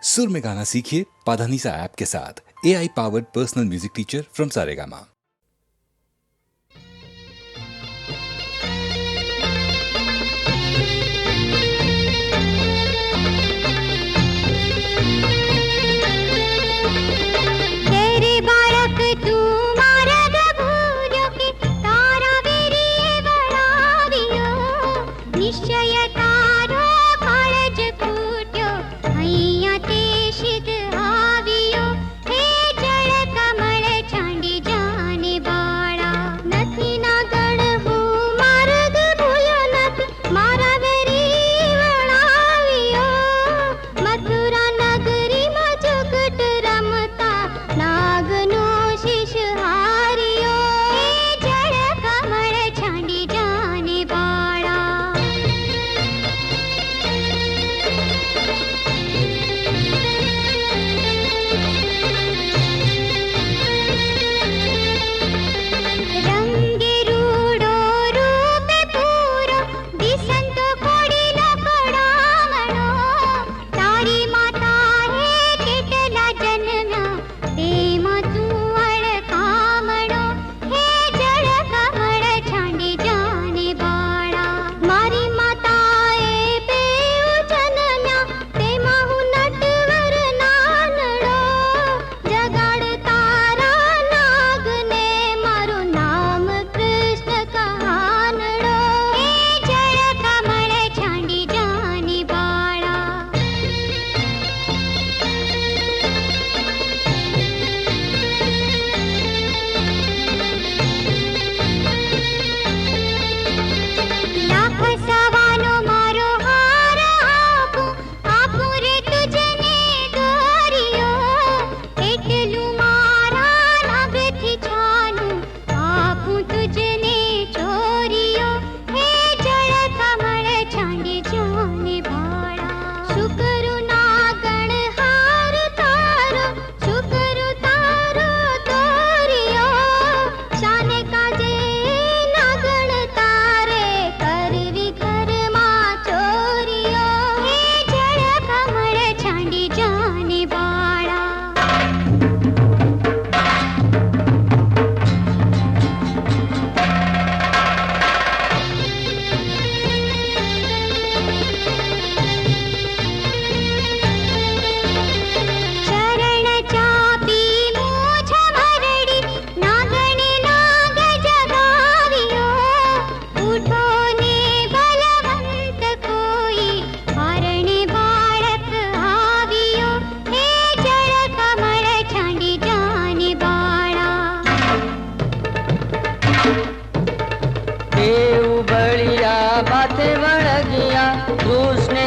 सुर में गाना सीखिए पाधानीसा ऐप के साथ। AI powered personal music teacher from Saregama.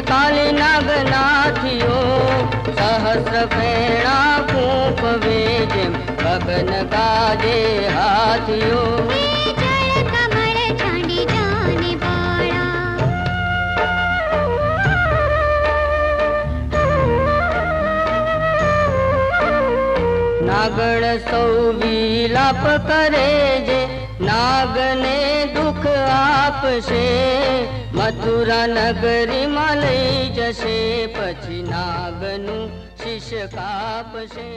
काली नागनाथियो सहस्र फेणा कूप वेजे गगन गाजे हाथियो नागण सौ विलाप करे जे नागने दुख आपशे मथुरा नगरी में लई जशे पछी नागनु शिष्य कापशे।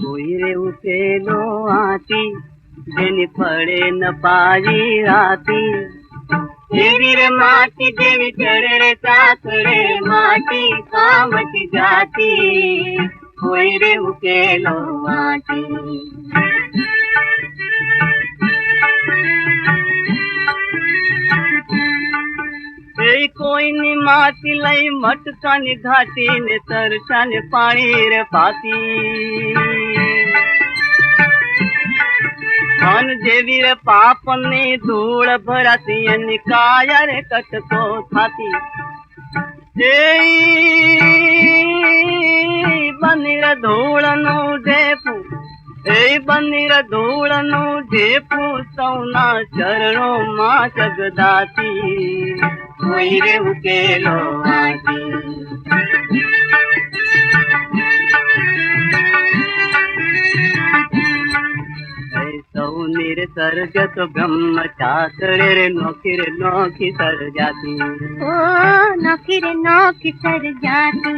कोई रे उकेलो आती जेनी पड़े न पाई राती देवी रे माटी देवी चढ़े रे चाकरे माटी कामती जाती कोई रे उकेलो माटी। कोई नी माटी लई मटका नी घाटी ने तरसा ने पानी रे पाती धन देवी रे पाप ने धूल भराती निकाया रे कटको थाती बनीर धूल नु ढेपू बनीर धूल नु ढेपू सौना चरणों मां जगदाती कोई रे उकेलो आती। રે સર્જત બ્રહ્મચાતરે રે નોખી સર્જાતી ओ नौकी रे नौकी सर जाती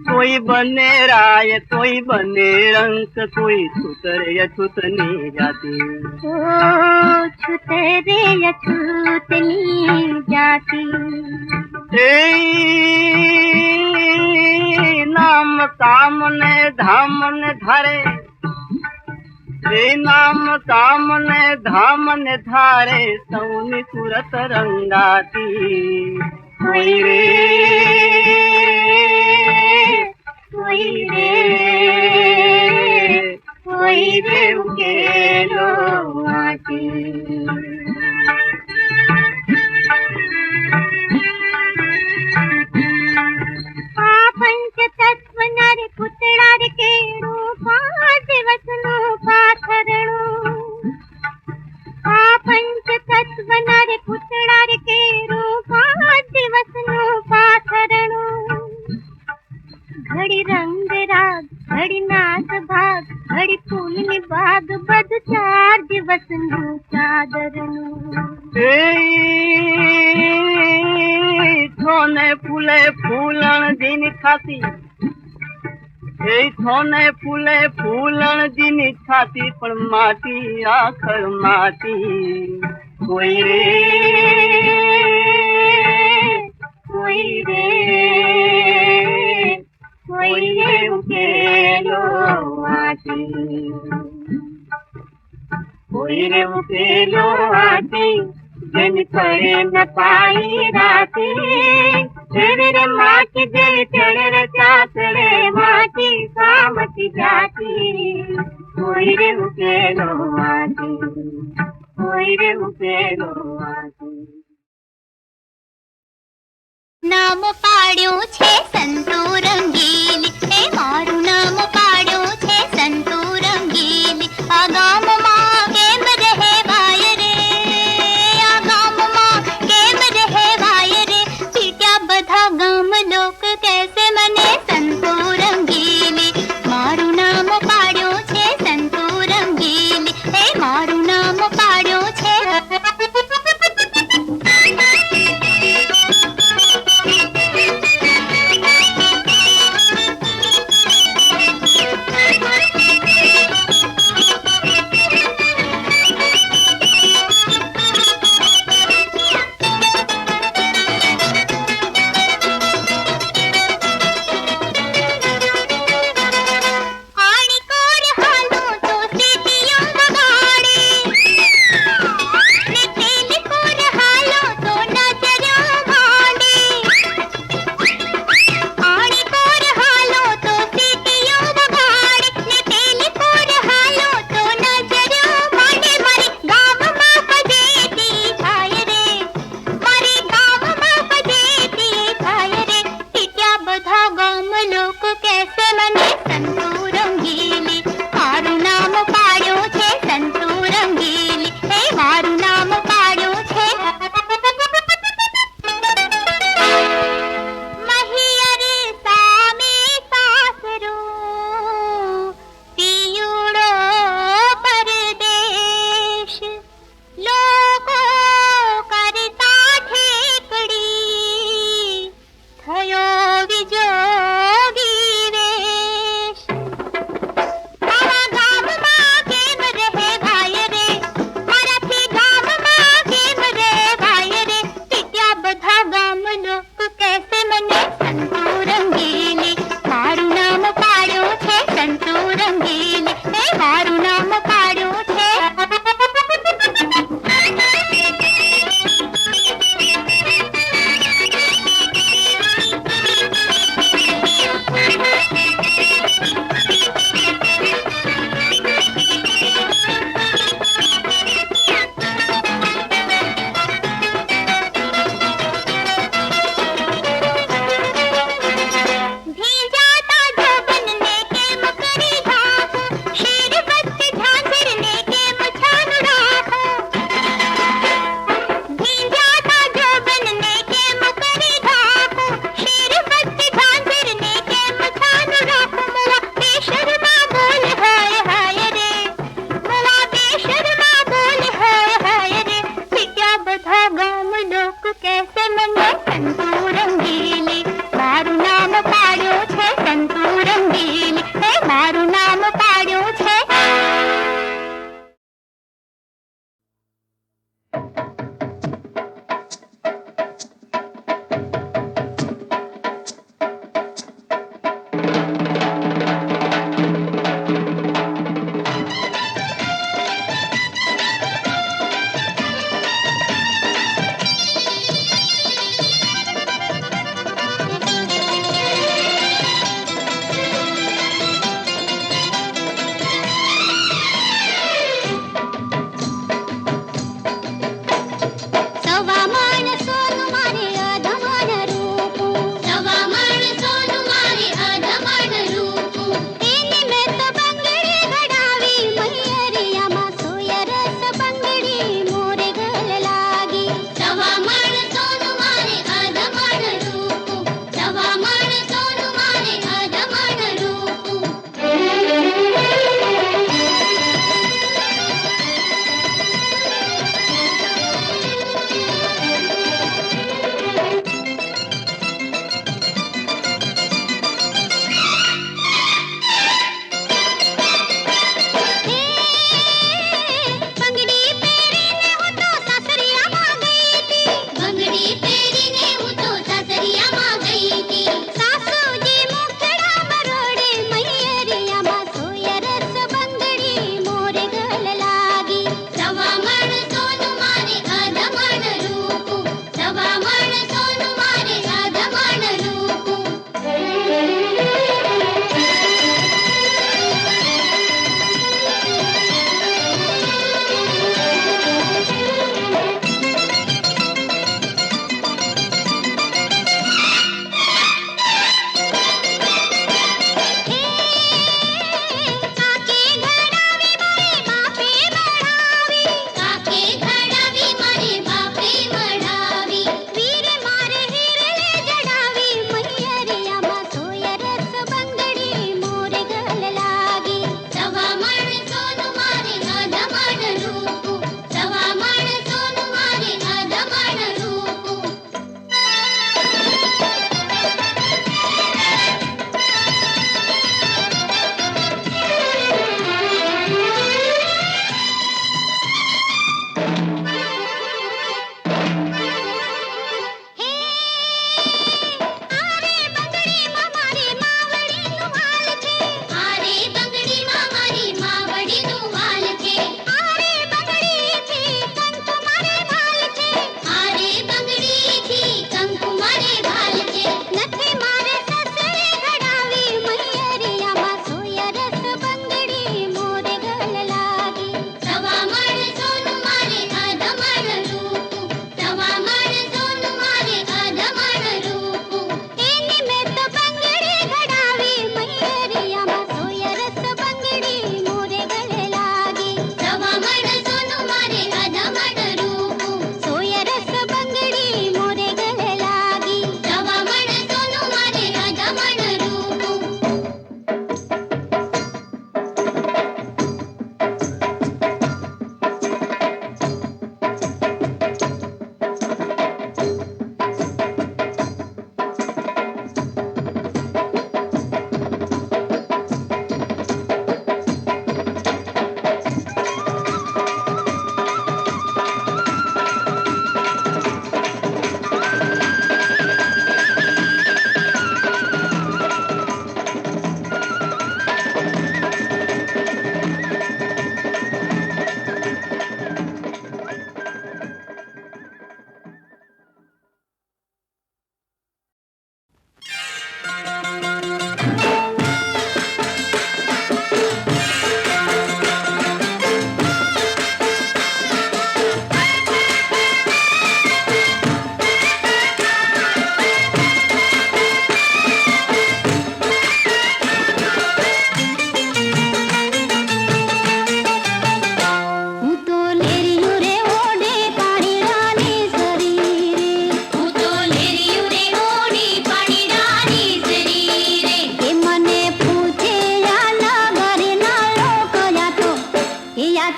कोई बने राय कोई बने रंक कोई छूतरे अछूतनी जाती ओ छूते रे अछूतनी जाती नाम काम ने धाम ने धारे नाम काम ने धाम ने धारे सौनी सूरत रंगाती कोई रे उकेलो आती पंच तत्व नर पुतड़ा रे केड़ो दिवस नो पाथरणो आ पंच तत्व नर पुतड़ा रे केड़ो दिवस नो पाथरणो घड़ी रंग राग घड़ी नाच भाग घड़ी फूल ने बाग बद 4 दिवस नो चादरनो થોને ફૂલે ફૂલણ દીની છાતી થોને ફૂલે ફૂલણ દીની છાતી પણ માટી આખર માટી કોઈ રે ઉકેલો આતી કોઈ રે ઉકેલો આતી जन करे न पाई राती तेरे रे माटी तेरे तेरे रे चातरे माटी सामती जाती कोई रे उकेलो आती कोई रे उकेलो आती नाम पाड्यो छे संतो रंगीली हे मारू नाम पाड्यो छे संतो रंगीली आ गाम मां केम रहे भाई रे आ गाम मां केम रहे भाई रे पीट्या बधा गाम लोक कैसे मने संतो रंगीली मारू नाम पाड्यो छे संतो रंगीली हे मारू नाम पाड्यो छे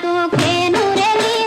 સુખે નુરેલી